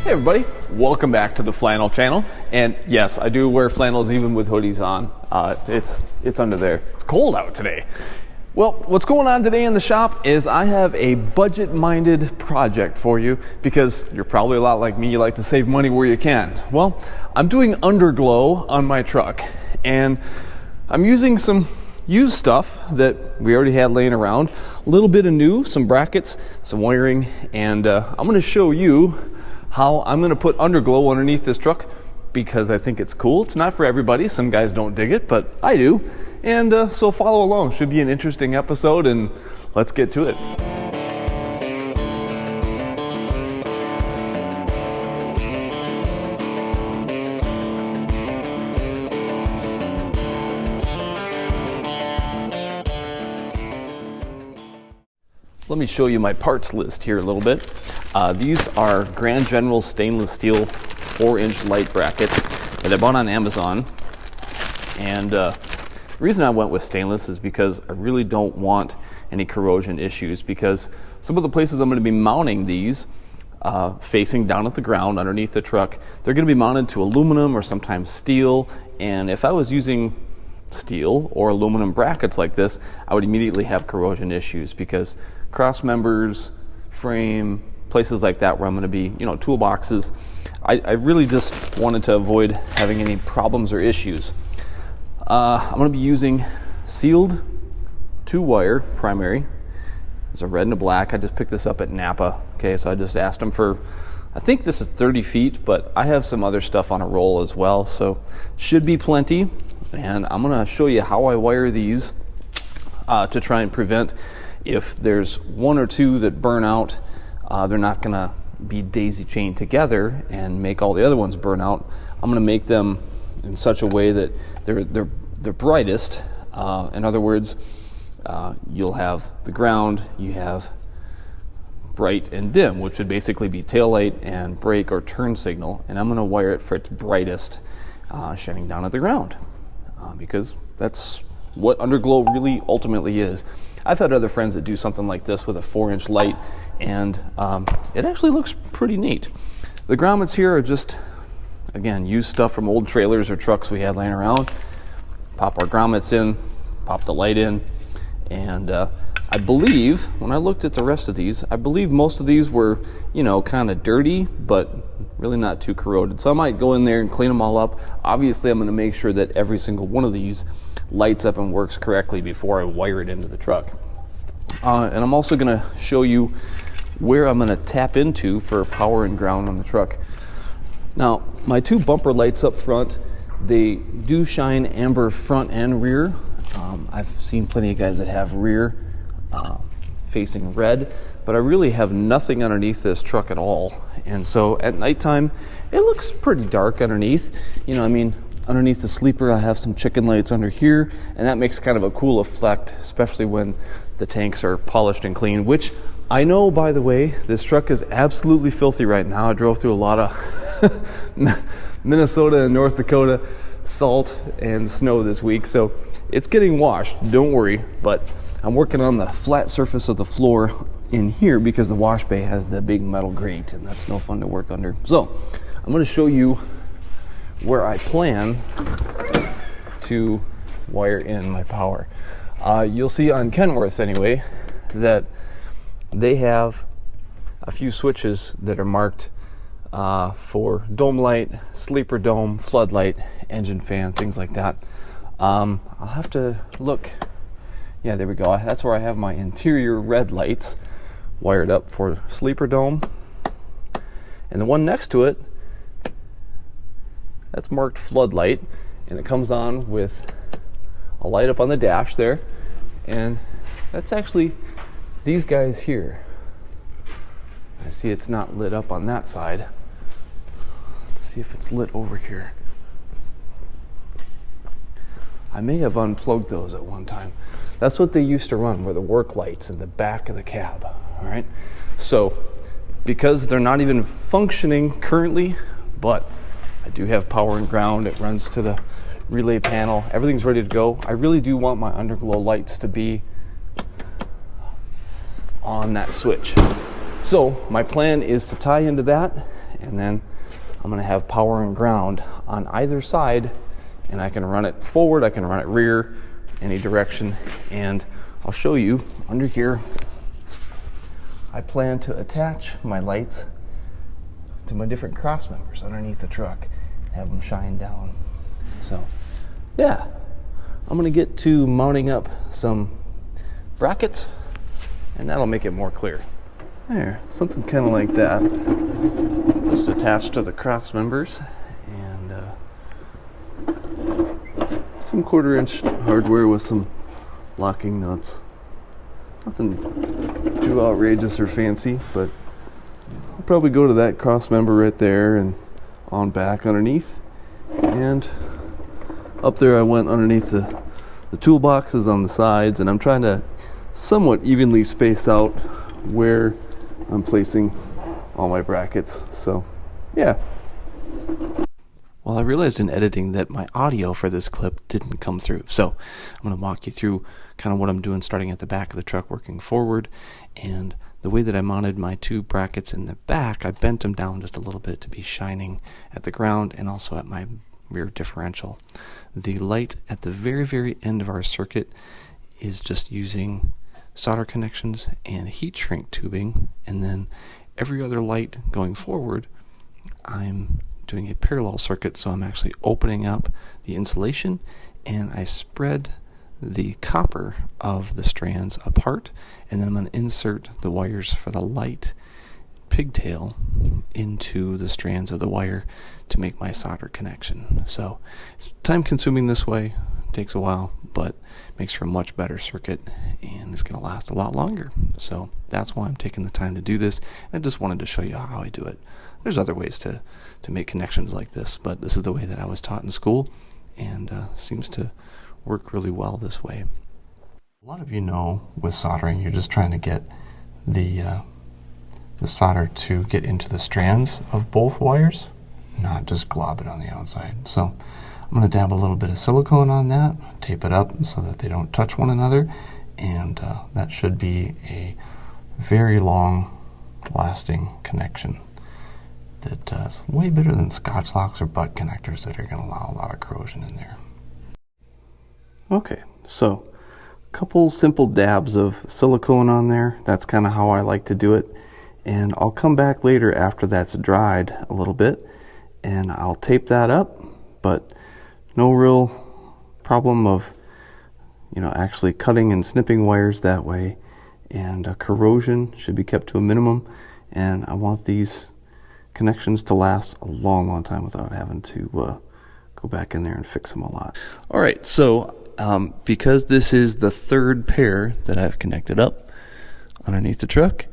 Hey everybody, welcome back to the flannel channel. And yes, I do wear flannels even with hoodies on. It's under there. It's cold out today. Well, what's going on today in the shop is I have a budget-minded project for you because you're probably a lot like me, you like to save money where you can. Well, I'm doing underglow on my truck and I'm using some used stuff that we already had laying around, a little bit of new, some brackets, some wiring, and I'm going to show you how I'm going to put underglow underneath this truck because I think it's cool. It's not for everybody. Some guys don't dig it, but I do. And so follow along. Should be an interesting episode, and let's get to it. Let me show you my parts list here a little bit. These are Grand General stainless steel 4-inch light brackets that I bought on Amazon. And the reason I went with stainless is because I really don't want any corrosion issues, because some of the places I'm going to be mounting these facing down at the ground underneath the truck, they're going to be mounted to aluminum or sometimes steel. And if I was using steel or aluminum brackets like this, I would immediately have corrosion issues because cross members, frame, places like that where I'm going to be, toolboxes, I really just wanted to avoid having any problems or issues. I'm going to be using sealed 2-wire primary. There's a red and a black. I just picked this up at NAPA. Okay, so I just asked them for, I think this is 30 feet, but I have some other stuff on a roll as well, so should be plenty. And I'm going to show you how I wire these to try and prevent, if there's one or two that burn out, they're not going to be daisy chained together and make all the other ones burn out. I'm going to make them in such a way that they're brightest. In other words, you'll have the ground, you have bright and dim, which would basically be tail light and brake or turn signal, and I'm going to wire it for its brightest, shining down at the ground, because that's what underglow really ultimately is. I've had other friends that do something like this with a 4-inch light, and it actually looks pretty neat. The grommets here are just, again, used stuff from old trailers or trucks we had laying around. Pop our grommets in, pop the light in, and I believe, when I looked at the rest of these, I believe most of these were, kind of dirty, but really not too corroded. So I might go in there and clean them all up. Obviously, I'm going to make sure that every single one of these lights up and works correctly before I wire it into the truck. And I'm also going to show you where I'm going to tap into for power and ground on the truck. Now, my 2 bumper lights up front, they do shine amber front and rear. I've seen plenty of guys that have rear facing red, but I really have nothing underneath this truck at all. And so at nighttime, it looks pretty dark underneath. Underneath the sleeper, I have some chicken lights under here, and that makes kind of a cool effect, especially when the tanks are polished and clean, which I know, by the way, this truck is absolutely filthy right now. I drove through a lot of Minnesota and North Dakota salt and snow this week, so it's getting washed, don't worry, but I'm working on the flat surface of the floor in here because the wash bay has the big metal grate, and that's no fun to work under. So I'm going to show you where I plan to wire in my power. You'll see on Kenworth's anyway that they have a few switches that are marked for dome light, sleeper dome, floodlight, engine fan, things like that. I'll have to look. Yeah, there we go. That's where I have my interior red lights wired up for sleeper dome. And the one next to it, that's marked floodlight, and it comes on with a light up on the dash there, and that's actually these guys here. I see it's not lit up on that side. Let's see if it's lit over here. I may have unplugged those at one time. That's what they used to run, were the work lights in the back of the cab. All right, so because they're not even functioning currently, but I do have power and ground. It runs to the relay panel. Everything's ready to go. I really do want my underglow lights to be on that switch. So my plan is to tie into that and then I'm going to have power and ground on either side, and I can run it forward, I can run it rear, any direction. And I'll show you under here, I plan to attach my lights to my different cross members underneath the truck, have them shine down. So yeah, I'm going to get to mounting up some brackets, and that'll make it more clear. There, something kind of like that, just attached to the cross members, and some 1/4-inch hardware with some locking nuts. Nothing too outrageous or fancy, but I'll probably go to that cross member right there and on back underneath. And up there I went underneath the toolboxes on the sides, and I'm trying to somewhat evenly space out where I'm placing all my brackets. So yeah. Well, I realized in editing that my audio for this clip didn't come through, so I'm going to walk you through kind of what I'm doing starting at the back of the truck working forward. And the way that I mounted my 2 brackets in the back, I bent them down just a little bit to be shining at the ground and also at my rear differential. The light at the very, very end of our circuit is just using solder connections and heat shrink tubing, and then every other light going forward I'm doing a parallel circuit, so I'm actually opening up the insulation and I spread the copper of the strands apart, and then I'm going to insert the wires for the light pigtail into the strands of the wire to make my solder connection. So it's time consuming this way, takes a while, but makes for a much better circuit, and it's going to last a lot longer. So that's why I'm taking the time to do this. I just wanted to show you how I do it. There's other ways to make connections like this, but this is the way that I was taught in school, and seems to work really well this way. A lot of you know with soldering, you're just trying to get the solder to get into the strands of both wires, not just glob it on the outside. So I'm going to dab a little bit of silicone on that, tape it up so that they don't touch one another, and that should be a very long lasting connection that is way better than Scotch locks or butt connectors that are going to allow a lot of corrosion in there. Okay, so a couple simple dabs of silicone on there. That's kind of how I like to do it, and I'll come back later after that's dried a little bit and I'll tape that up, but no real problem of, you know, actually cutting and snipping wires that way, and corrosion should be kept to a minimum, and I want these connections to last a long time without having to go back in there and fix them a lot. Alright, so because this is the 3rd pair that I've connected up underneath the truck,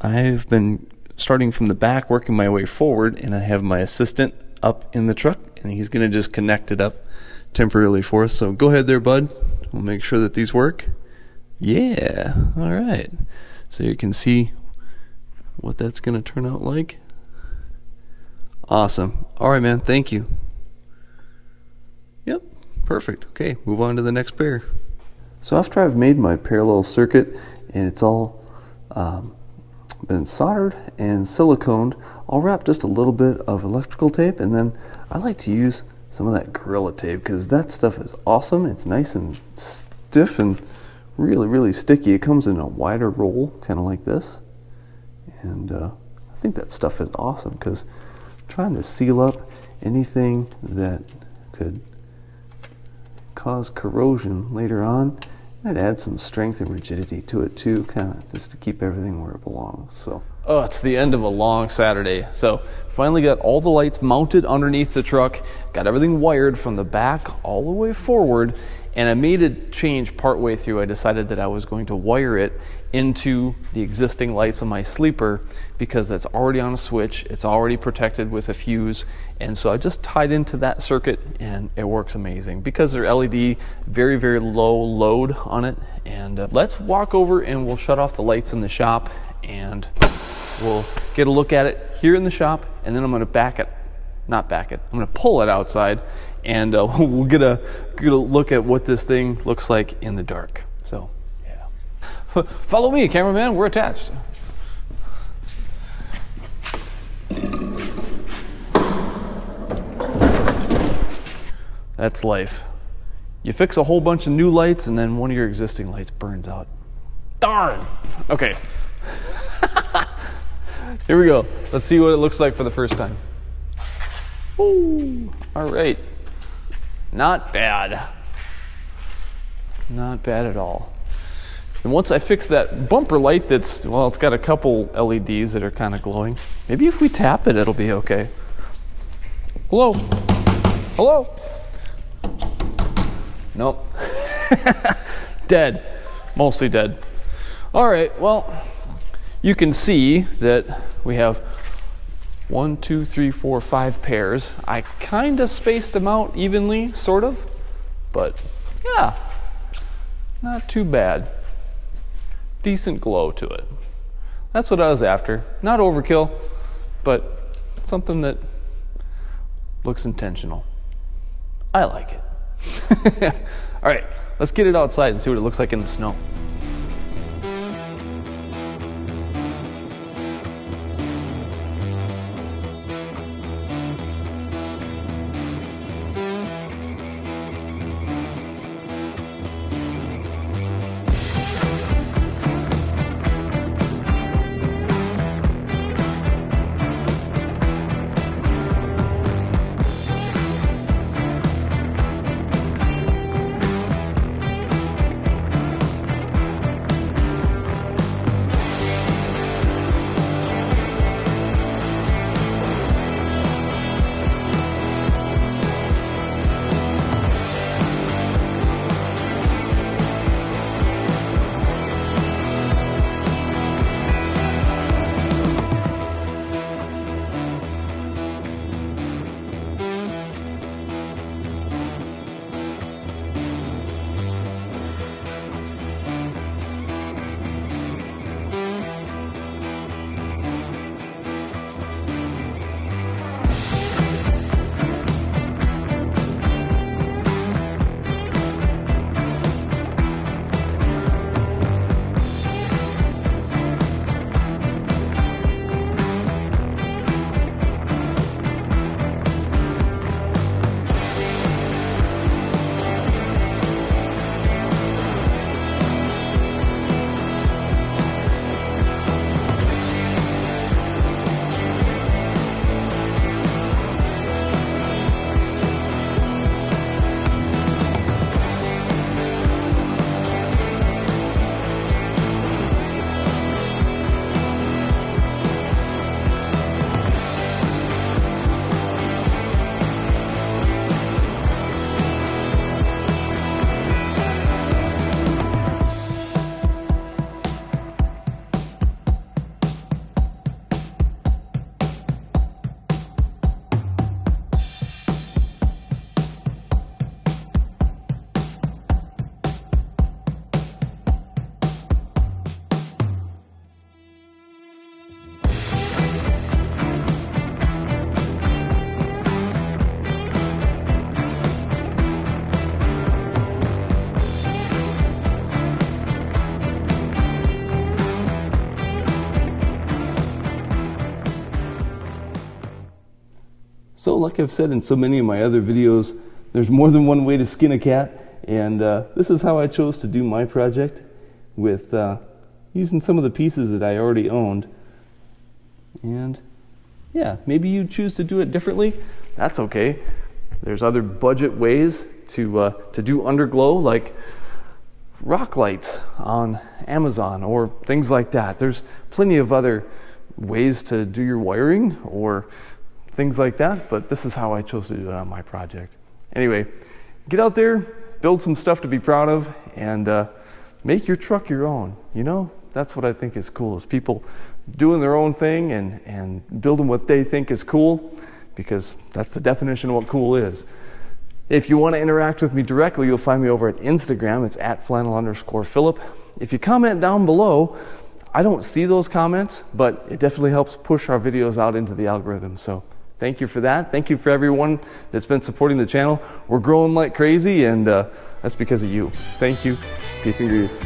I've been starting from the back, working my way forward, and I have my assistant up in the truck, and he's going to just connect it up temporarily for us. So go ahead there, bud. We'll make sure that these work. Yeah, alright. So you can see what that's going to turn out like. Awesome. Alright, man, thank you. Yep, perfect. Okay, move on to the next pair. So after I've made my parallel circuit and it's all been soldered and siliconed, I'll wrap just a little bit of electrical tape, and then I like to use some of that Gorilla Tape because that stuff is awesome. It's nice and stiff and really sticky. It comes in a wider roll, kind of like this, and I think that stuff is awesome because trying to seal up anything that could cause corrosion later on, I'd add some strength and rigidity to it too, kind of just to keep everything where it belongs. So it's the end of a long Saturday. So finally got all the lights mounted underneath the truck, got everything wired from the back all the way forward, and I made a change partway through. I decided that I was going to wire it into the existing lights on my sleeper because that's already on a switch, it's already protected with a fuse, and so I just tied into that circuit and it works amazing because they're LED, very low load on it. And let's walk over and we'll shut off the lights in the shop and we'll get a look at it here in the shop, and then I'm going to I'm going to pull it outside, and we'll get a look at what this thing looks like in the dark. So, yeah. Follow me, cameraman. We're attached. That's life. You fix a whole bunch of new lights and then one of your existing lights burns out. Darn! Okay. Here we go. Let's see what it looks like for the first time. Ooh, all right. Not bad. Not bad at all. And once I fix that bumper light that's, well, it's got a couple LEDs that are kind of glowing. Maybe if we tap it, it'll be okay. Hello? Hello? Nope. Dead. Mostly dead. All right, well, you can see that we have 1, 2, 3, 4, 5 pairs. I kind of spaced them out evenly, sort of, but yeah, not too bad. Decent glow to it. That's what I was after. Not overkill, but something that looks intentional. I like it. All right, let's get it outside and see what it looks like in the snow. So like I've said in so many of my other videos, there's more than one way to skin a cat, and this is how I chose to do my project with using some of the pieces that I already owned. And yeah, maybe you choose to do it differently. That's okay. There's other budget ways to do underglow, like rock lights on Amazon or things like that. There's plenty of other ways to do your wiring or things like that, but this is how I chose to do it on my project. Anyway, get out there, build some stuff to be proud of, and make your truck your own. You know, that's what I think is cool, is people doing their own thing and building what they think is cool, because that's the definition of what cool is. If you want to interact with me directly, you'll find me over at Instagram. It's @flannel_Phillip. If you comment down below, I don't see those comments, but it definitely helps push our videos out into the algorithm. So thank you for that. Thank you for everyone that's been supporting the channel. We're growing like crazy, and that's because of you. Thank you. Peace and grease.